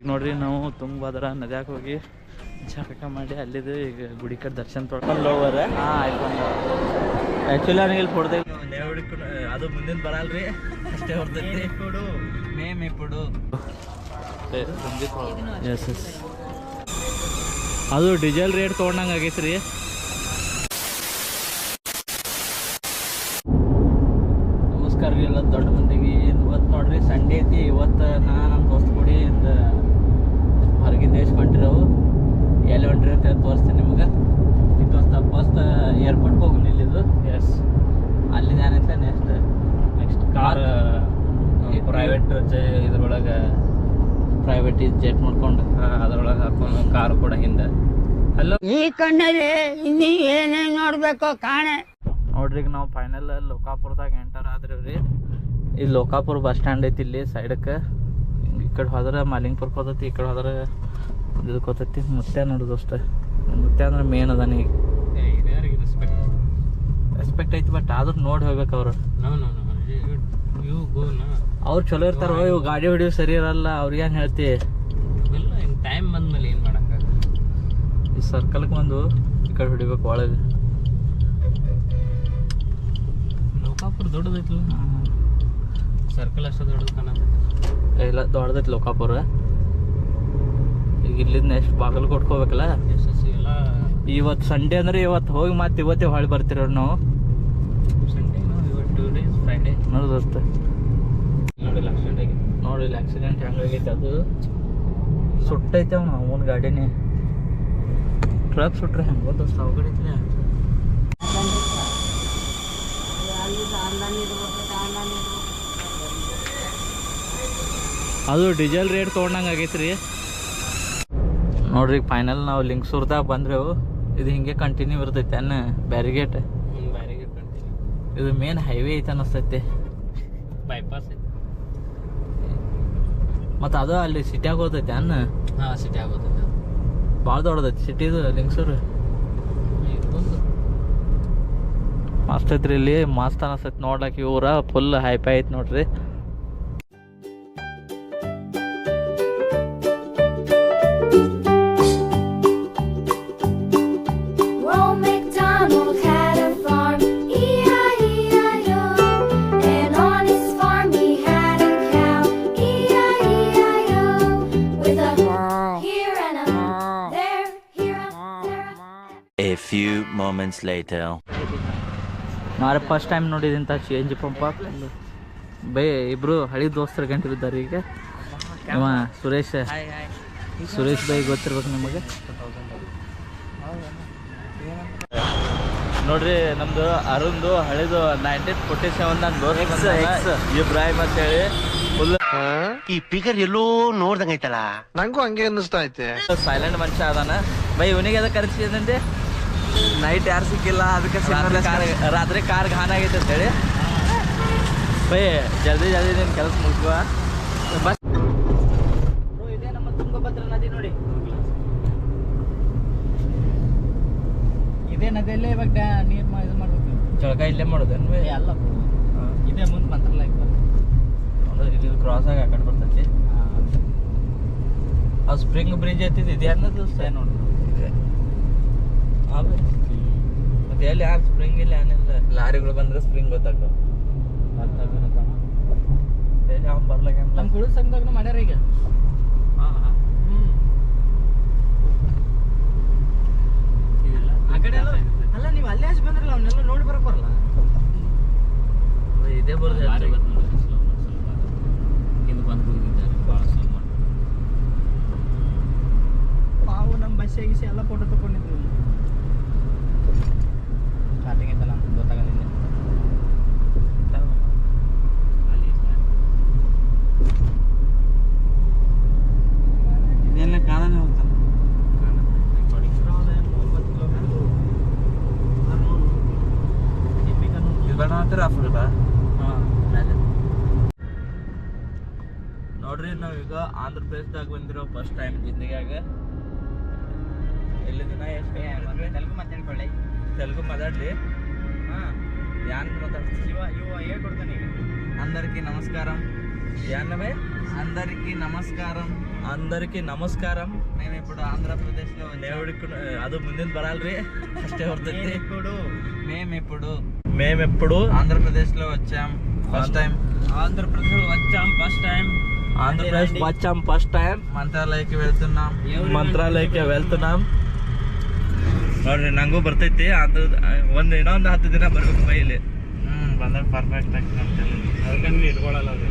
ನೋಡ್ರಿ ನಾವು ತುಂಗಭದ್ರಾ ನದ್ಯಾಗ ಹೋಗಿ ಜಳಕ ಮಾಡಿ ಅಲ್ಲಿದ್ದು ಈಗ ಗುಡಿ ಕಡೆ ದರ್ಶನ ತೊಳ್ಕೊಂಡು ಹೋಗೋರ. ಆ್ಯಕ್ಚುಲಿ ನನಗೆ ಇಲ್ಲಿ ಕೊಡ್ದೆ ಅದು ಮುಂದಿನ ಬರಲ್ರಿ ಅಷ್ಟೇ ಹೊರ್ತೈತಿ. ಮೇಪುಡು ಎಸ್ ಎಸ್ ಅದು ಡೀಸೆಲ್ ರೇಟ್ ತೊಗೊಂಡಂಗೆ ಆಗೈತೆ ರೀ. ನಮಸ್ಕಾರ ರೀ ಎಲ್ಲ ದೊಡ್ಡ ಮಂದಿಗೆ. ಇವತ್ತು ನೋಡ್ರಿ ಸಂಡೇ ಐತಿ. ಇವತ್ತು ನಮ್ಮ ದೋಸ್ತ ಕೂಡಿ ಹೊರಗಿನ ದೇಶ ಹೊಂಟಿರವು. ಎಲ್ಲಿ ಹೊಂಟ್ರಿ ಅಂತ ತೋರಿಸ್ತೀನಿ ನಿಮ್ಗೆ. ಈ ದೋಸ್ತ ಫಸ್ಟ್ ಏರ್ಪೋರ್ಟ್ಗೆ ಹೋಗಿ ನಿಲ್ಲಿದ್ದು. ಎಸ್ ಅಲ್ಲಿಂದ ಏನೈತೆ ನೆಕ್ಸ್ಟ್ ಕಾರ್ ಪ್ರೈವೇಟ್ ಇದ್ರೊಳಗೆ ಪ್ರೈವೇಟ್ ಜೆಟ್ ಮಾಡ್ಕೊಂಡು ಅದ್ರೊಳಗೆ ಹಾಕೊಂಡು ಕಾರು ಕೂಡ ಹಿಂದೆ. ಹಲೋ ಈ ಕಣ್ಣಲ್ಲಿ ಇನ್ನೀ ಏನೇನು ನೋಡ್ಬೇಕು ಕಾಣೆ. ನೋಡ್ರಿ ಈಗ ನಾವು ಫೈನಲ್ ಲೋಕಾಪುರದಾಗ ಎಂಟರ್ ಆದ್ರಿ ರೀ. ಈ ಲೋಕಾಪುರ ಬಸ್ ಸ್ಟ್ಯಾಂಡ್ ಐತಿ ಇಲ್ಲಿ ಸೈಡಕ್ಕೆ. ಈ ಕಡೆ ಹೋದ್ರೆ ಮಾಲಿಂಗ್ಪುರಕ್ಕೆ ಹೋದೈತಿ, ಈ ಕಡೆ ಹೋದ್ರೆ ಇದಕ್ಕೆ ಹೋತೈತಿ. ಮುತ್ತೆ ನೋಡು ದೋಸ್ತ, ಮುತ್ತೆ ಅಂದ್ರೆ ಮೇನ್ ಅದಾನ. ಈಗ ರೆಸ್ಪೆಕ್ಟ್ ಐತಿ, ಬಟ್ ಆದ್ರೂ ನೋಡಿ ಹೋಗ್ಬೇಕು ಅವರು. ಅವ್ರು ಚಲೋ ಇರ್ತಾರ. ಇವು ಗಾಡಿ ಹೊಡಿಯೋ ಸರಿ ಇರಲ್ಲ. ಅವ್ರಿಗೆ ಏನು ಹೇಳ್ತಿ? ಟೈಮ್ ಬಂದ್ಮೇಲೆ ಏನು ಮಾಡೋಕ್ಕಾಗಲ್ಲ. ಈ ಸರ್ಕಲ್ಗೆ ಬಂದು ಈ ಕಡೆ ಹೊಡಿಬೇಕು ಒಳಗೆ. ಲೋಕಾಪುರ ದೊಡ್ಡದೈತಲ್ಲ, ಸರ್ಕಲ್ ಅಷ್ಟು ದೊಡ್ಡದು ಕಾಣತ್ತೆ. ಇಲ್ಲ ದೊಡ್ಡದೈತಿ ಲೋಕಾಪುರ. ಈಗ ಇಲ್ಲಿಂದ ನೆಕ್ಸ್ಟ್ ಬಾಗಲಕೋಟೆ ಹೋಗ್ಬೇಕಲ್ಲ. ಎಲ್ಲ ಇವತ್ತು ಸಂಡೇ ಅಂದ್ರೆ ಇವತ್ತು ಹೋಗಿ ಮತ್ತೆ ಇವತ್ತೇ ಹೊಳ್ಳಿ ಬರ್ತಿರೋರು ನಾವು. ಸಂಡೇ ಇವತ್ತು 2 days ಫ್ರೈಡೇ ನೋಡಿ ದೋಸ್ತ, ನೋಡಿಲ್ಲ ಆಕ್ಸಿಡೆಂಟ್ ಆಗಿ. ನೋಡಿಲ್ಲ ಆಕ್ಸಿಡೆಂಟ್ ಹೆಂಗಾಗೈತೆ. ಅದು ಸುಟ್ಟೈತೆ ಅವ್ನು ಅವನ ಗಾಡಿನೇ. ಟ್ರಕ್ ಸುಟ್ರೆ ಹೆಂಗ ದೋಸ್ತ ಅವಗಡೈತಿಲ್ಲ. ಅದು ಡೀಸೆಲ್ ರೇಟ್ ತೊಗೊಂಡಂಗೆ ಆಗೈತೆ ರೀ. ನೋಡ್ರಿ ಫೈನಲ್ ನಾವು ಲಿಂಗಸೂರ್ದಾಗ ಬಂದ್ರೆವು. ಇದು ಹಿಂಗೆ ಕಂಟಿನ್ಯೂ ಇರ್ತೈತೆ ಅನ್ನ ಬ್ಯಾರಿಗೇಟ್. Barricade continue. ಇದು ಮೇನ್ ಹೈವೇ ಐತೆ ಅನ್ನಿಸ್ತೈತೆ. ಬೈಪಾಸ್ ಐತಿ ಮತ್ತು ಅದು ಅಲ್ಲಿ ಸಿಟಿಯಾಗ ಹೋತೈತೆ ಅನ್ನ. ಹಾಂ ಸಿಟಿ ಆಗೋತೈತೆ. ಭಾಳ ದೊಡ್ಡದೈತಿ ಸಿಟಿದು ಲಿಂಗಸೂರು. ಮಸ್ತ್ ಐತ್ರಿ ಇಲ್ಲಿ. ಮಸ್ತ್ ಅನಿಸ್ತೈತಿ ನೋಡ್ಲಕ್ಕೆ. ಊರ ಫುಲ್ ಹೈಫೈ ಐತಿ ನೋಡ್ರಿ. A few moments later. ಮಾರೆ ಫಸ್ಟ್ ಟೈಮ್ ನೋಡಿದಿಂತ ಚೇಂಜ್ ಪಂಪ. ಬೈ ಇಬ್ರು ಹಳಿ ದೋಸ್ತರು ಗಂಟಿದ್ದಾರೆ ಈಗ. ಇವ ಸುರೇಶ್ ಬೈ ಗೊತ್ತಿರ್ಬೇಕು ನಿಮಗೆ. ನೋಡ್ರಿ ನಮ್ದು ಅರುಣ್ದು ಹಳಿದು 1947 ನನ್ನ ದೋಸ್ತ ಇಬ್ರಾಹಿಂ ಅಂತ ಹೇಳಿ. ಫುಲ್ ಈ ಪಿಗರ್ ಎಲ್ಲೋ ನೋಡ್ದಂಗೈತಲ್ಲ. ನಂಗೂ ಹಂಗೆ ಅನ್ನಿಸ್ತಾ ಐತೆ. ಸೈಲೆಂಟ್ ಮನುಷ್ಯ ಅದಾನ. ಬೈ ಇವನಿಗೆ ಅದಕ್ಕೆ ಕರೆಸಿದಂತೆ ನೈಟ್ ಯಾರು ಸಿಕ್ಕಿಲ್ಲ, ಅದಕ್ಕೆ ರಾತ್ರಿ ಕಾರ್ ಘಾನ ಆಗೈತೆ ಅಂತೇಳಿ. ಬೈ ಜಲ್ದಿ ನೀನು ಕೆಲಸ ಮುಗಿಸುವ. ಬಸ್ ಇದೇ ನಮ್ಮ ತುಂಗಭದ್ರಾ ನದಿ ನೋಡಿ. ಇದೇ ನದಿಯಲ್ಲೇ ಇವಾಗ ನೀರು ಇದು ಮಾಡ್ಬೇಕು. ಜಳಕ ಇಲ್ಲೇ ಮಾಡೋದೇನು? ಅಲ್ಲ, ಇದೇ ಮುಂದೆ ಮಂತ್ರಾಲಯ ಅಂದ್ರೆ ಇಲ್ಲಿ ಕ್ರಾಸ್ ಆಗಿ ಆ ಕಡೆ ಬರ್ತೈತಿ. ಆ ಸ್ಪ್ರಿಂಗ್ ಬ್ರಿಡ್ಜ್ ಐತಿದ್ದು ಇದೆ ಅನ್ನೋದು ನೋಡಿ. ಮತ್ತೆ ಎಲ್ಲಿ ಯಾರು ಸ್ಪ್ರಿಂಗ್ ಇಲ್ಲ ಏನಿಲ್ಲ. ಲಾರಿಗಳು ಬಂದ್ರೆ ಸ್ಪ್ರಿಂಗ್ ಗೊತ್ತಾಗ್ತವೆ. ಎಲ್ಲಿ ಅವ್ನು ಬರ್ಲಾಗ ನಮ್ಮ ಕುಡಿದ ಸಂಘದಾಗ ಮಾಡ್ಯಾರ ಈಗ. ಆ ಕಡೆ ಅಲ್ಲ, ನೀವು ಅಲ್ಲೇ ಹಚ್ಚಿ ಬಂದ್ರಲ್ಲ, ಅವನ್ನೆಲ್ಲ ನೋಡಿ ಬರಕ್ ಬರಲ್ಲ. ಇದೇ ಬರೋದು ಹಿಂದೆ ಬಂದು ಹೋಗಿದ್ದಾರೆ ಭಾಳ ಸ್ವಲ್ಪ. ನಾವು ನಮ್ಮ ಬಸ್ ಗಿಸಿ ಎಲ್ಲ ಫೋಟೋ ತಗೊಂಡಿದ್ವಿ. ಸ್ಟಾರ್ಟಿಂಗ್ ಐತಲ್ಲ ಅಂತ ಗೊತ್ತಾಗಲ್ಲ. ಇದೆಲ್ಲ ಕಾಣನೆ ಹೋಗ್ತಾನೆ. ನೋಡ್ರಿ ನಾವೀಗ ಆಂಧ್ರ ಪ್ರದೇಶದಾಗ ಬಂದಿರೋ ಫಸ್ಟ್ ಟೈಮ್ ಜಿಂದಗಿಯಾಗ. ಎಲ್ಲಿದಿನ ಎಷ್ಟು ತೆಲುಗು ಮಾತಾಡ್ಕೊಳ್ಳಿ. ತೆಲುಗು ಮಾತಾಡ್ಲಿ. ಯಾನ್ ಮಾತಾಡ್ತೀವಿ? ಇವ ಹೇಳ್ಕೊಡ್ತಾನೆ ಈಗ. అందరికీ నమస్కారం. అందరికీ నమస్కారం. అందరికి నమస్కారం. మేము ఇప్పుడు ఆంధ్రప్రదేశ్లో అది ముందు బరాల్రి అష్టే వರ್ತೈತಿ. మేము ఇప్పుడు ఆంధ్రప్రదేశ్లో వచ్చాం ఫస్ట్ టైం. ఆంధ్రప్రదేశ్ వచ్చాం ఫస్ట్ టైం. ಮಂತ್ರಾಲಯಕ್ಕೆ వెళ్తున్నాం. ನೋಡ್ರಿ ನಂಗೂ ಬರ್ತೈತಿ. ಅದು ಇನ್ನೊಂದು 10 ದಿನ ಬರ್ಬೇಕು ಮೈಲಿ ಬಂದಾಗ ಪರ್ಫೆಕ್ಟ್ ಆಗಿ ಅದಕ್ಕೆ ಇಟ್ಕೊಳ್ಳಲ್ಲ ಅದು.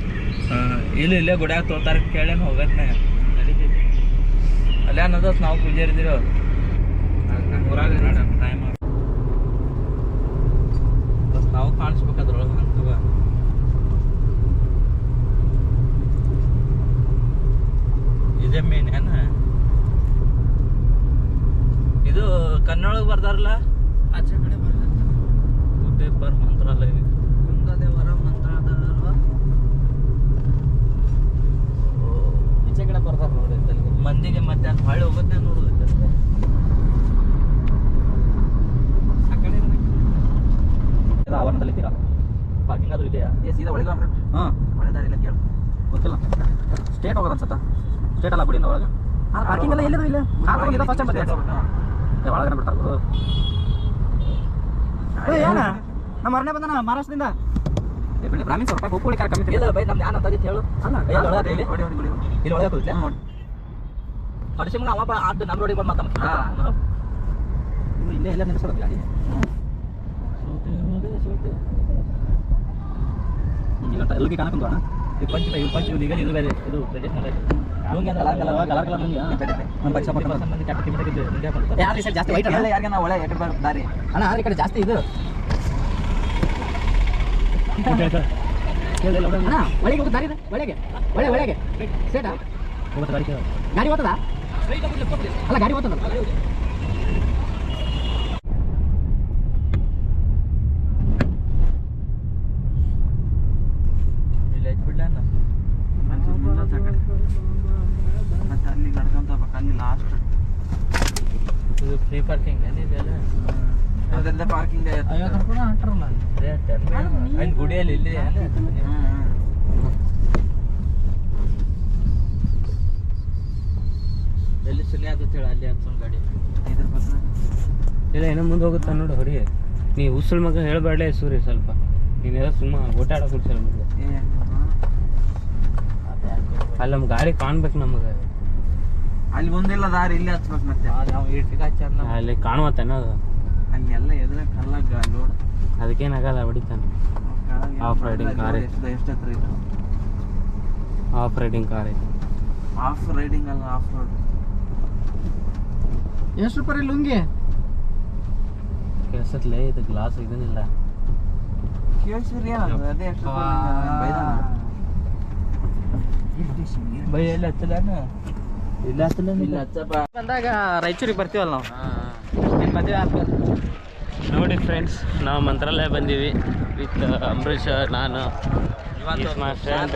ಇಲ್ಲೇ ಗುಡ್ಯಾಗ ತೋತಾರ ಕೇಳೇನು ಹೋಗತ್ನೆ ಅಲ್ಲೇ ಅನ್ನೋದು ನಾವು ಪೂಜಾರಿದ್ದೀವಿ. ಊರಾಗ ಟೈಮ್ ನಾವು ಕಾಣಿಸ್ಬೇಕು ಅದ್ರೊಳಗೆ ಅಂತವ. ಇದೇ ಮೇನ್ ಏನ ಇದು ಕನ್ನಡ ಬರ್ದಾರಲ್ಲ ಆಚೆ ಕಡೆ ಪೇಪರ್ ಮಂತ್ರಾಲಯ ಗಂಗಾದೇವರ ಮಂತ್ರಾಲಯದಲ್ವಾ ಈಚೆ ಕಡೆ ಬರ್ತಾರ ನೋಡಿ. ಮಂದಿಗೆ ಮತ್ತೆ ಅದು ಹೊಳ್ಳಿ ಹೋಗುತ್ತೆ ನೋಡೋದಕ್ಕೆ. ಆ ಕಡೆ ಆವರಣದಲ್ಲಿದ್ದೀರಾ? ಪಾರ್ಕಿಂಗ್ ಅದು ಇದೆಯಾ? ಸೀದಾ ಒಳಗೆ ಹಾಂ ಒಳ್ಳೆ ದಾರಿ ಇಲ್ಲ ಕೇಳು. ಗೊತ್ತಿಲ್ಲ. ಸ್ಟೇಟ್ ಹೋಗೋದು ಅನ್ಸತ್ತ. ಸ್ಟೇಟ್ ಅಲ್ಲ ಬಿಡಿಂದ ಒಳಗೆ ಪಾರ್ಕಿಂಗ್ ಎಲ್ಲ ಎಲ್ಲಿದೆ? ಇಲ್ಲ ಫಸ್ಟ್ ಟೈಮ್ ಬರ್ತೀವಿ ಒಳಗಡೆ ಬಿಡ್ತಾರೆ. ಏನ ನಮ್ಮ ಅರಣ್ಯ ಬಂದನ ಮಹಾರಾಷ್ಟ್ರದಿಂದ. ಬ್ರಾಹ್ಮಿನ್ಸ್ ಸ್ವಲ್ಪ ಹೋಗ್ಕೊಳ್ಳಿ ಕಮ್ಮಿ ಇಲ್ಲ ಬೈ ನಮ್ದು ಯಾರು ಅಂತ ಹೇಳು. ಅಲ್ಲ ಇಲ್ಲಿ ಒಳಗೆ ಕೂತ್ಲೆ ಹೊಡಿಸಿ ಮಗ ಅವ ಅದು ನಮ್ಮ ರೋಡಿಗೆ ಬಂದು ಮಾತಾಡ ಇಲ್ಲೇ ಎಲ್ಲ ನಿಲ್ಸೋದು ಗಾಡಿ. ಎಲ್ಲಿಗೆ ಕಾಣಕೊಂಡೋಣ ಇದು ಪಂಚ ಈಗ ಇದು ಬೇರೆ ಇದು ಲುಂಗಿ ಅಂದ್ರೆ ಕಲರ್ ಲುಂಗಿ ನಮ್ಮ ಪಕ್ಷ ಯಾರು ಈ ಸೈಡ್ ಜಾಸ್ತಿ ವೈಟ್ ಅಲ್ಲ ಯಾರಿಗೆ ನಾವು ಒಳ್ಳೆ ಎಕಡೆ ದಾರಿ ಅಣ್ಣ ಈ ಕಡೆ ಜಾಸ್ತಿ ಇದು ಅಣ್ಣ ಒಳಗೆ ಹೋಗಿ ದಾರಿ ಇದೆ ಒಳಗೆ ಸೇಟಾ ಗಾಡಿ ಓದ್ತದ ಅಲ್ಲ ಗಾಡಿ ಓದ್ತದ ಮತ್ತೆ ಅಲ್ಲಿ ನಡ್ಕೊಂತ ಅಲ್ಲಿ ಲಾಸ್ಟ್ ಇದು ಫ್ರೀ ಪಾರ್ಕಿಂಗ್ ಏನಿದೆಯಲ್ಲ ಅದೆಲ್ಲ ಪಾರ್ಕಿಂಗ್ 50 ರೂಪಾಯಿ ಅಂತಾರಲ್ಲ ಅಲ್ಲಿ ಗುಡಿಯಲ್ಲಿ ಇಲ್ಲಿ ಎಲ್ಲಿ ಸುಮ್ಮನೆ ಆಗುತ್ತೆ ಹೇಳಿ ಅಲ್ಲಿ ಹತ್ಸೊಂದು ಗಾಡಿ ಇಲ್ಲ ಏನೋ ಮುಂದೆ ಹೋಗುತ್ತಾ ನೋಡು ಹೊಡಿ. ನೀ ಉಸುಳ್ ಮಗ ಹೇಳ್ಬೇಡಲೇ ಸೂರಿ ಸ್ವಲ್ಪ ನೀನೆಲ್ಲ ಸುಮ್ಮ ಓಟಾಡ ಕೊಡ್ಸಲ್ಲ ಮುಂದೆ. ಅಲ್ಲಿ ನಮ್ಮ ಗಾಡಿ ಕಾಣ್ಬೇಕು ನಮಗೆ. ಅಲ್ಲಿ ಒಂದಿಲ್ಲ ದಾರಿ ಇಲ್ಲಿ ಹಚ್ಬೇಕು ಮತ್ತೆ ನಾವು ಇಟ್ಟಿಗೆ ಹಚ್ಚ ಅಲ್ಲಿ ಕಾಣುವತ್ತೇನೋ ಅದು. ಅಲ್ಲಿ ಎಲ್ಲ ಎದುರ ಕಲ್ಲಾಗ ಲೋಡ್ ಅದಕ್ಕೇನಾಗಲ್ಲ ಹೊಡಿತಾನೆ. ಆಫ್ ರೈಡಿಂಗ್ ಕಾರ್ ಎಷ್ಟು ಹತ್ರ ಇದು ಆಫ್ ರೈಡಿಂಗ್ ಕಾರ್ ಐತೆ. ಆಫ್ ರೈಡಿಂಗ್ ಅಲ್ಲ ಆಫ್ ರೋಡ್. ಎಷ್ಟು ರೂಪಾಯಿ ಲುಂಗಿ ಕೆಲ್ಸತ್ಲೇ ಇದು ಗ್ಲಾಸ್ ಇದನ್ನಿಲ್ಲ ಕೇಳಿಸ್ರಿ ಅದೇ ಎಷ್ಟು ಬೈ ಎಲ್ಲಿ ಹಚ್ಚಲಾನ ಇಲ್ಲ ಹಚ್ಚಲ ಇಲ್ಲ ಹಚ್ಚಪ್ಪ ಬಂದಾಗ ರಾಯಚೂರಿಗೆ ಬರ್ತೀವಲ್ಲ ನಾವು ನಿಮ್ಮ ಮದುವೆ ಆದ್ಮೇಲೆ. ನೋಡಿ ಫ್ರೆಂಡ್ಸ್ ನಾವು ಮಂತ್ರಾಲಯ ಬಂದೀವಿ ವಿತ್ ಅಂಬರೀಷ್ ನಾನು my friend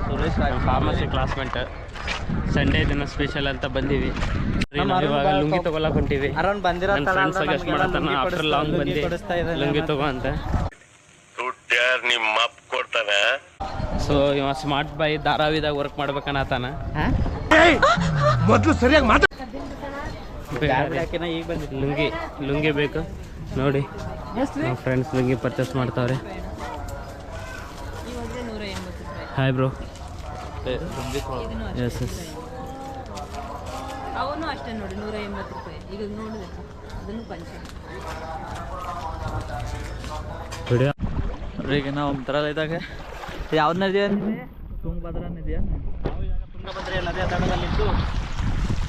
Suresh pharmacy classmate. Sunday ದಿನ ಸ್ಪೆಷಲ್ ಅಂತ ಬಂದೀವಿ. ನಾವು ಇವಾಗ ಲುಂಗಿ ತಗೊಳಕ್ ಹೊಂಟೀವಿ. ಅರೌಂಡ್ ಬಂದಿರೋ ನನ್ನ ಫ್ರೆಂಡ್ಸ್ ಸಜೆಸ್ಟ್ ಮಾಡತ್ತಾನ ಆಫ್ಟರ್ ಲಾಂಗ್ ಬಂದು ಲುಂಗಿ ತಗೋ ಅಂತ. ನಿಮ್ಮ ಅಪ್ಪ ಕೊಡ್ತಾನೆ. ಸೊ ಇವ ಸ್ಮಾರ್ಟ್ ಬಾಯ್ ಧಾರಾವಿದಾಗ ವರ್ಕ್ ಮಾಡ್ಬೇಕನ್ನತಾನ. ಮೊದಲು ಸರಿಯಾಗಿ ಮಾತಾಡ. ಲುಂಗಿ ಬೇಕು ನೋಡಿ. ನಮ್ಮ ಫ್ರೆಂಡ್ಸ್ ಲುಂಗಿ ಪರ್ಚೇಸ್ ಮಾಡ್ತಾವ್ರೆ. Hi bro. ಎಸ್ ಎಸ್ ಅವನು ಅಷ್ಟೇ ನೋಡಿ 180 ರೂಪಾಯಿ. ಈಗ ನೋಡಿದೆ ಅದನ್ನು ಪಂಚ ವಿಡಿಯೋ ಈಗ ನಾವು ಮಂತ್ರಾಲಯದಾಗ ಯಾವ್ದು ನದಿ ತುಂಗಭದ್ರಾ ನದಿ ತುಂಗಭದ್ರಾ ನದಿ ದಡದಲ್ಲಿತ್ತು.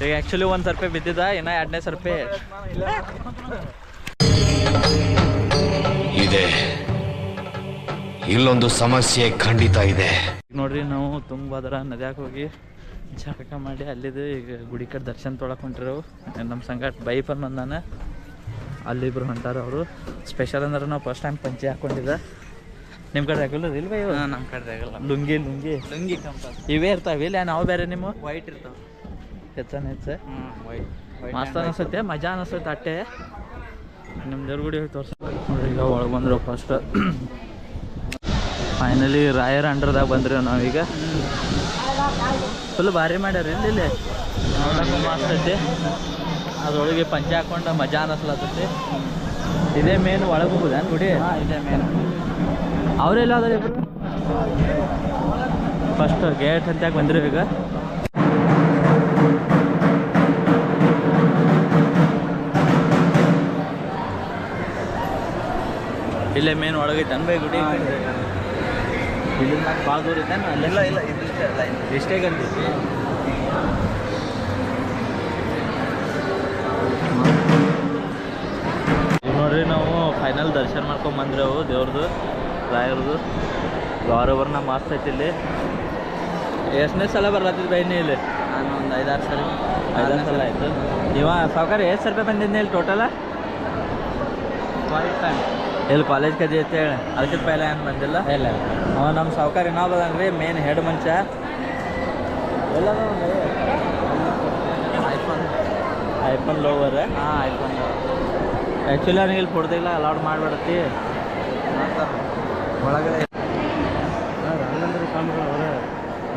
ಈಗ ಆ್ಯಕ್ಚುಲಿ 1,000 ರೂಪಾಯಿ ಬಿದ್ದಿದ್ದ, ಇನ್ನು 2,000 ರೂಪಾಯಿ ಇದೆ. ಇಲ್ಲೊಂದು ಸಮಸ್ಯೆ ಖಂಡಿತ ಇದೆ. ನೋಡ್ರಿ ನಾವು ತುಂಗಭದ್ರಾ ನದಿಯಾಗ ಹೋಗಿ ಜಳಕ ಮಾಡಿ ಅಲ್ಲಿದ್ದು ಈಗ ಗುಡಿ ಕಡೆ ದರ್ಶನ ತೊಳಕ್ಕೆ ಹೊಂಟಿರೋವು. ನಮ್ಮ ಸಂಗಟ ಬೈಪರ್ ಬಂದಾನ, ಅಲ್ಲಿಬ್ರು ಹೊಂಟಾರ ಅವರು. ಸ್ಪೆಷಲ್ ಅಂದ್ರೆ ನಾವು ಫಸ್ಟ್ ಟೈಮ್ ಪಂಚೆ ಹಾಕೊಂಡಿದ್ದ. ನಿಮ್ಮ ಕಡೆ ರೆಗ್ಯುಲರ್ ಇಲ್ವ ಇವು? ನಮ್ಮ ಕಡೆ ರೆಗ್ಯುಲರ್ ಲುಂಗಿ ಕಂಪಲ್ ಇವೇ ಇರ್ತಾವೆ. ಇಲ್ಲ ನಾವು ಬೇರೆ ನಿಮ್ಮ ವೈಟ್ ಇರ್ತಾವೆ ಹೆಚ್ಚ ವೈಟ್ ಮಸ್ತ್ ಅನಿಸುತ್ತೆ, ಮಜಾ ಅನಿಸುತ್ತೆ ಅಟ್ಟೆ. ನಿಮ್ಮ ದೇವ್ರ ಗುಡಿ ಹೋಗಿ ತೋರ್ಸ ನೋಡ್ರಿ. ಈಗ ಒಳಗೆ ಬಂದ್ರು ಫಸ್ಟ್. ಫೈನಲಿ ರಾಯರ್ ಅಂಡರ್ದಾಗ ಬಂದ್ರೆ ನಾವೀಗ ಫುಲ್ ಭಾರಿ ಮಾಡ್ಯಾರ ಇಲ್ಲಿ ನೋಡಕ್ಕೆ ಮಸ್ತ್ ಐತಿ. ಅದ್ರೊಳಗೆ ಪಂಚೆ ಹಾಕೊಂಡು ಮಜಾ ಅನ್ನಿಸ್ಲತ್ತೈತಿ. ಇದೇ ಮೇನ್ ಒಳಗೆ ಹೋಗುದ ಗುಡಿ? ಇದೇ ಮೇನ್. ಅವರೆಲ್ಲ ಅದಾರ ಇಬ್ರು? ಫಸ್ಟ್ ಗೇಟ್ ಅಂತ ಬಂದಿರಿ ಈಗ. ಇಲ್ಲೇ ಮೇನ್ ಒಳಗೈತೆ ಅನ್ಬೈ ಗುಡಿ. ಇಲ್ಲಿಂದ ಭಾಳ ದೂರ ಐತೆ ಅಲ್ಲೆಲ್ಲ ಇಲ್ಲ ಇಷ್ಟೇ ಗಂಟೈತಿ. ಈಗ ನೋಡ್ರಿ ನಾವು ಫೈನಲ್ ದರ್ಶನ ಮಾಡ್ಕೊಂಡ್ ಬಂದ್ರೆವು ದೇವ್ರದ್ದು ರಾಯರದು. ಗೌರವರ್ನ ಮಸ್ತ್ ಐತಿ ಇಲ್ಲಿ. ಎಷ್ಟನೇ ಸಲ ಬರ್ಲತ್ತಿದ್ ಬೈನಿ ಇಲ್ಲಿ? ನಾನು ಒಂದು 5-6 ಸಲ ಆಯಿತು. ಇವ ಸಾವುಕಾರ ಎಷ್ಟು ರೂಪಾಯಿ ಬಂದಿದ್ದೆ ಇಲ್ಲಿ ಟೋಟಲ? ಇಲ್ಲಿ ಕಾಲೇಜ್ ಕದಿ ಅಂತೇಳಿ ಅದಕ್ಕಿಂತ ಪೈಲ ಏನು ಬಂದಿಲ್ಲ. ಇಲ್ಲ ಅವ ನಮ್ಮ ಸಾವುಕಾರ ಇನ್ನೂ ಬದಂಗ್ರಿ ಮೇನ್ ಹೆಡ್ ಮಂಚ. ಎಲ್ಲ ಐಫೋನ್ ಲೋವರ್. ಹಾಂ ಐಫೋನ್ ಆ್ಯಕ್ಚುಲಿ ಅವ್ನಿಗೆ ಇಲ್ಲಿ ಕೊಡ್ದಿಲ್ಲ, ಅಲೌಡ್ ಮಾಡಿಬಿಡತ್ತಿ ಒಳಗಡೆ.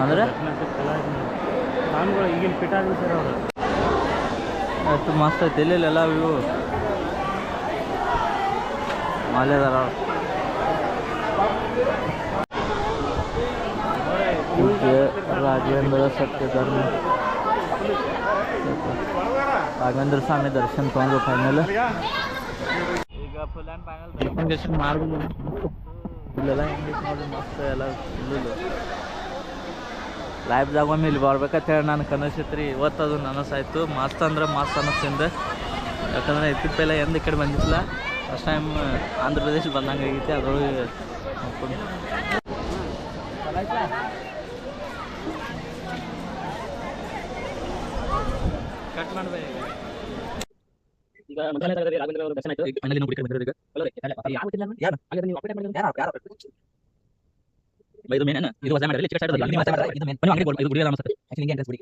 ಅಂದ್ರೆ ಸ್ವಾಮಿಗಳು ಈಗಿನ ಪಿಟ್ ಆಗ್ಬಿಡ್ತಾರೆ ಅವರು. ಅಷ್ಟು ಮಸ್ತ್ ಐತಿ ಇಲ್ಲೆಲ್ಲ ಇವು ಮಾಲೆದಾರ. ರಾಘವೇಂದ್ರ ಸತ್ಯಧರ್ಮ ರಾಘವೇಂದ್ರ ಸ್ವಾಮಿ ದರ್ಶನ ತೊಗೊಂಡು ಫೈನಲ್. ಈಗ ಫುಲ್ ಆ್ಯಂಡ್ ಫೈನಲ್ ದರ್ಶನ ಮಾಡ್ಬೋದು. ಇಲ್ಲೆಲ್ಲ ಹೆಂಗೈತೆ ನೋಡಿ ಮಸ್ತ್ ಎಲ್ಲ ಇಲ್ಲದು. ಲೈಫ್ದಾಗ ಒಮ್ಮೆ ಇಲ್ಲಿ ಬರ್ಬೇಕಂತ ಹೇಳಿ ನಾನು ಕನಸಿತ್ತು ರೀ. ಇವತ್ತು ಅದು ನನಸಾಯ್ತು. ಮಸ್ತ್ ಅಂದ್ರೆ ಮಸ್ತ್ ಅನ್ನಿಸ್ತಿಂದ. ಯಾಕಂದ್ರೆ ಇತ್ತಿಪ್ಪೆಲ್ಲ ಎಂದ ಈ ಕಡೆ ಬಂದಿಲ್ಲ. ಫಸ್ಟ್ ಟೈಮ್ ಆಂಧ್ರ ಪ್ರದೇಶ ಬಂದಂಗೆ ಆಗೈತಿ. ಅದ್ರೊಳಗೆ ನೋಡ್ಕೊಂಡು ಕಟ್ ಮಾಡ್ಬೇಕು. ಈಗ ರಾಘವೇಂದ್ರ ಅವರು ದರ್ಶನ ಆಯ್ತು. ಇದು ಮೇನ್ ಇದು ವಜಾ ಮಾಡಿರಲಿ ಚಿಕ್ಕ ಸೈಡ್ ಇದು ಮೇನ್ ಬನ್ನಿ ಅಂಗಡಿ ಇದು ಗುಡಿ ಅಲ್ಲ ಅನ್ಸುತ್ತೆ. ಆಕ್ಚುಲಿ ಇಂಗೆ ಗುಡಿ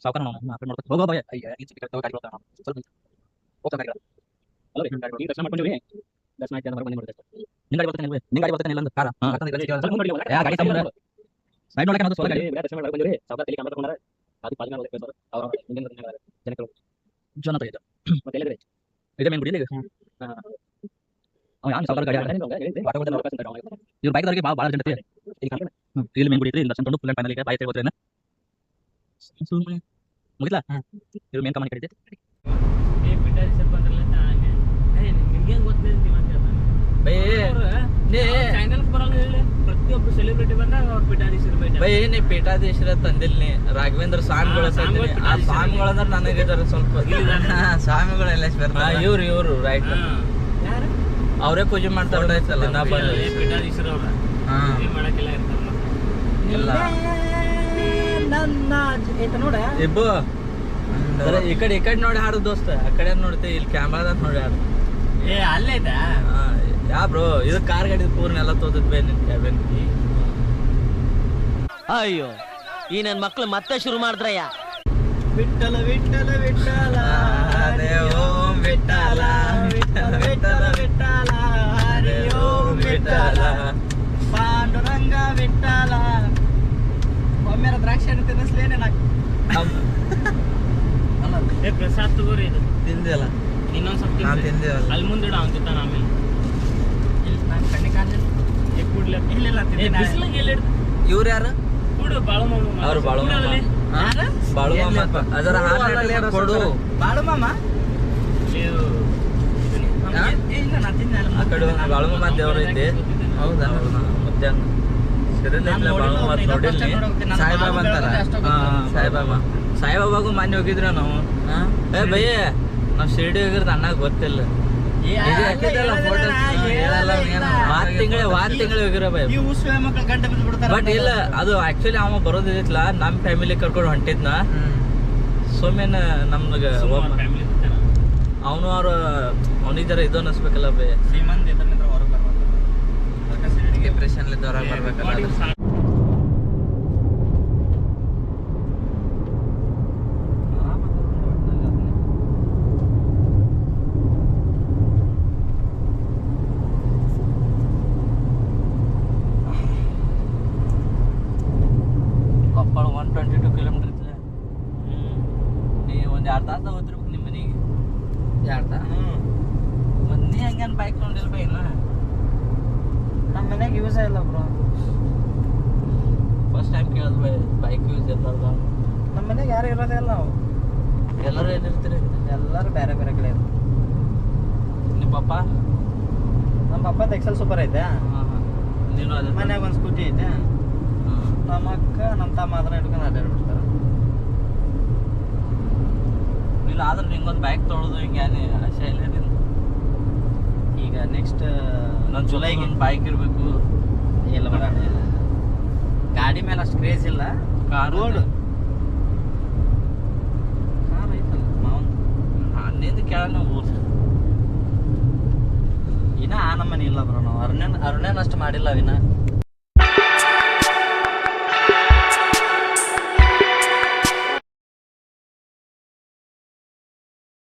ಸಾವಕಾರ ನಾವು ನೋಡ್ಕೊಂಡು ಹೋಗೋ ಬಾಯ್ ಈ ಚಿಕ್ಕ ಗಾಡಿ ಬರ್ತಾ ಸ್ವಲ್ಪ ಹೋಗ್ತಾ ಇರಲ್ಲ. ಅಲ್ಲ ಈ ದರ್ಶನ ಮಾಡ್ಕೊಂಡ್ವಿ. ದರ್ಶನ ಆಯ್ತು ಅಂದ್ರೆ ಬಂದು ನೋಡ್ತಾರೆ. ನಿನ್ನ ಗಾಡಿ ಬರ್ತಾನೆ ಇಲ್ಲ ಅಂದ್ರೆ ಕಾರ ಯಾ ಗಾಡಿ ತಗೊಂಡ್ರೆ ಸೈಡ್ ಒಳಗೆ ಅನ್ನೋದು ಸೋಲ ಗಾಡಿ ದರ್ಶನ ಮಾಡಿ ಬಂದ್ವಿ. ಸಾವಕಾರ ತಲೆ ಕ್ಯಾಮೆರಾ ತಗೊಂಡ್ರೆ ಅದು ಪಾಜನ ಒಳಗೆ ಕಳಿಸೋರು ಅವರು ಇಂಡಿಯನ್ ಜನಗಳು ಜನ ತೈತ ಮತ್ತೆ ಎಲ್ಲಿದೆ ಇದೆ ಮೇನ್ ಗುಡಿ ಇದೆ. ಅವ್ನು ಸಾವಕಾರ ಗಾಡಿ ಆಟೋ ಕೂಡ ನೋಡ್ಕೊಂಡು ಇವ್ರ ಬೈಕ್ ದವರಿಗೆ ಭಾಳ ಜನ ಐತಿ. ಇಲ್ಲಿ ಮೇನ್ ಗುಡಿ ಐತಿ. ದರ್ಶನ ತಗೊಂಡು ಫುಲ್ ಆ್ಯಂಡ್ ಫೈನಲ್ ಈಗ ಬಾಯ್ ಹೋಗ್ತಾರೆ ಮುಗಿಲ್ಲ. ಇವ್ರು ಮೇನ್ ಕಮಾಂಡ್ ಕಡಿತೆ ಪ್ರತಿಯೊಬ್ಬರು ಸೆಲೆಬ್ರಿಟಿ ಬಂದಾಗ ಅವ್ರು ಪೀಠಾಧೀಶರು ಬೈ ನೀ ಪೀಠಾಧೀಶರ ತಂದಿಲ್ನಿ. ರಾಘವೇಂದ್ರ ಸ್ವಾಮಿಗಳು ಆ ಸ್ವಾಮಿಗಳಂದ್ರೆ ನನಗಿದಾರ ಸ್ವಲ್ಪ ಸ್ವಾಮಿಗಳೆಲ್ಲ ಇವ್ರು ರೈಟ್ ಅವರೇ ಪೂಜೆ ಮಾಡ್ತಾರೆ. ಪೀಠಾಧೀಶರು ಅವ್ರ ಮಾಡಕ್ಕೆಲ್ಲ ಇರ್ತಾರಲ್ಲ. ನೋಡ ಇಬ್ಬು ಈ ಕಡೆ ನೋಡಿ ಹಾಡು ದೋಸ್ತ. ಆ ಕಡೆ ನೋಡ್ತಿ ಇಲ್ಲಿ ಕ್ಯಾಮ್ರಾದಾಗ ನೋಡಿ ಹಾಡು. ಏ ಅಲ್ಲೈತಾ ಯಾ ಬ್ರೋ ಇದು ಕಾರ್ ಗಾಡಿ ಪೂರ್ಣ ಎಲ್ಲ ತೋದದ್ ಬೇ ನಿನ್ ಕ್ಯಾಬಿನ್. ಅಯ್ಯೋ ಈ ನನ್ ಮಕ್ಳು ಮತ್ತೆ ಶುರು ಮಾಡಿದ್ರಯ್ಯ. ವಿಠಲ ವಿಠಲ ವಿಠಲ ಹರೇ ಓಂ ವಿಠಲ ವಿಠಲ ವಿಠಲ ವಿಠಲ ಹರಿ ಓಂ ವಿಠಲ ಪಾಂಡುರಂಗ ವಿಠಲ. ಒಮ್ಮೆ ದ್ರಾಕ್ಷಿ ಹಣ್ಣು ತಿನ್ನಿಸ್ಲೇನೆ ನಾಲ್ಕು. ಏ ಪ್ರಸಾದ್ ತಗೋರಿ ಇದು ತಿಂದಿಲ್ಲ ಇನ್ನೊಂದ್ ಸ್ವಲ್ಪ ತಿಂದಿವಲ್ಲ. ಅಲ್ಲಿ ಮುಂದಿಡ ಅವ್ನು ತಿಂತಾನ ಆಮೇಲೆ. ಇಲ್ಲಿ ನಾನು ಕಣ್ಣಿ ಕಾಣಲಿಲ್ಲ. ಕೂಡ್ಲ ಇಲ್ಲ ಬಿಸಿಲಾಗ ಎಲ್ಲಿ ಇವ್ರು ಯಾರು? ಕೂಡು ಬಾಳು ಮಾಮ. ಅವ್ರು ಬಾಳು ಮಾಮ. ಬಾಳು ಮಾಮ ಅದರ ಕೊಡು ಬಾಳು ಮಾಮ. ಇಲ್ಲ ನಾ ತಿನ್ನ ಆ ಕಡೆ ಒಂದು ಬಾಳು ಮಾಮ ದೇವ್ರ ಐತಿ. ಹೌದಾ? ಮಧ್ಯಾಹ್ನ ಸಾಯಿಬಾಬಾ ಅಂತಾರ. ಸಾಯಿಬಾಬಾಗೂ ಮಾನ್ಯ ಹೋಗಿದ್ರ ನಾವು. ಏ ಬಯ್ಯ ನಾವು ಶಿರ್ಡಿ ಹೋಗಿರೋದು ಅಣ್ಣಾಗ ಗೊತ್ತಿಲ್ಲ. ತಿಂಗಳು ಹೋಗಿರೋ ಬೈ. ಬಟ್ ಇಲ್ಲ ಅದು ಆಕ್ಚುಲಿ ಅವ ಬರೋದಿಲ್ಲ. ನಮ್ಮ ಫ್ಯಾಮಿಲಿ ಕರ್ಕೊಂಡು ಹೊಂಟಿದ್ನ. ಸೋಮೇನ ನಮ್ಗೆ ಅವನು ಅವನಿದ್ದಾರ ಇದು ಅನ್ನಿಸ್ಬೇಕಲ್ಲ ಬೈ. ಡಿಪ್ರೆಷನ್ ಹೊರಗೆ ಬರ್ಬೇಕಲ್ಲ. ಕೊಪ್ಪಳ 122 km ಒಂದು 2 ತಾಸು ಹೋಗ್ತಿರ್ಬೇಕು ನಿಮ್ಮ ಮನೆಗೆ. 2 ತಾಸು. ಮತ್ತು ನೀ ಹಂಗೇನು ಬೈಕ್ ತೊಗೊಂಡಿಲ್ಲ ಬೈ ಇನ್ನು ನಮ್ಮ ಮನೆಗೆ ಯೂಸ್ ಇಲ್ಲ ಬ್ರೋ. ಫಸ್ಟ್ ಟೈಮ್ ಕೇಳಿದ್ ಬೈ ಬೈಕ್ ಯೂಸ್ ಇರ್ಲಾರ್ದ. ನಮ್ಮ ಮನೆಗೆ ಯಾರು ಇರೋದೇ ಇಲ್ಲ ನಾವು. ಎಲ್ಲರೂ ಎಲ್ಲಿರ್ತೀರಿ? ಎಲ್ಲರೂ ಬೇರೆ ಬೇರೆ ಕಡೆ ಇರ್ತಾರೆ. ನಿಮ್ಮ ಪಪ್ಪ? ನಮ್ಮ ಪಪ್ಪದ ಎಕ್ಸೆಲ್ ಸೂಪರ್ ಐತೆ. ನೀನು ಅದೇ ಮನ್ಯಾಗ ಒಂದು ಸ್ಕೂಟಿ ಐತೆ. ನಮ್ಮ ಅಕ್ಕ ನಮ್ಮ ತಮ್ಮ ಅದನ್ನ ಹಿಡ್ಕೊಂಡು ಅಡ್ಡಾಡ್ಬಿಡ್ತಾರೆ. ಇಲ್ಲ ಆದ್ರೆ ನಿಂಗೊಂದು ಬೈಕ್ ತೊಗೊಳೋದು ಹಿಂಗೇನೆ ಆಸೆ ಇಲ್ಲ ನಿಂದು? ಈಗ ನೆಕ್ಸ್ಟ್ ನನ್ನ ಜುಲೈಗೆ ಬೈಕ್ ಇರಬೇಕು. ಇಲ್ಲ ಬೇಡ, ಗಾಡಿ ಮೇಲೆ ಅಷ್ಟು ಕ್ರೇಜ್ ಇಲ್ಲ. ಕಾರ್ ರೋಡ್ ಕಾರ್ ಐತಲ್ಲ ಮಾವನ್. ನಿಂದು ಕೇಳೋಣ ಊರು ಇನ್ನ ಆ ನಮ್ಮನೆ ಇಲ್ಲ ಬ್ರೋ. ನಾವು ಅರುಣ್ಯನ್ ಅಷ್ಟು ಮಾಡಿಲ್ಲ ಇನ್ನ.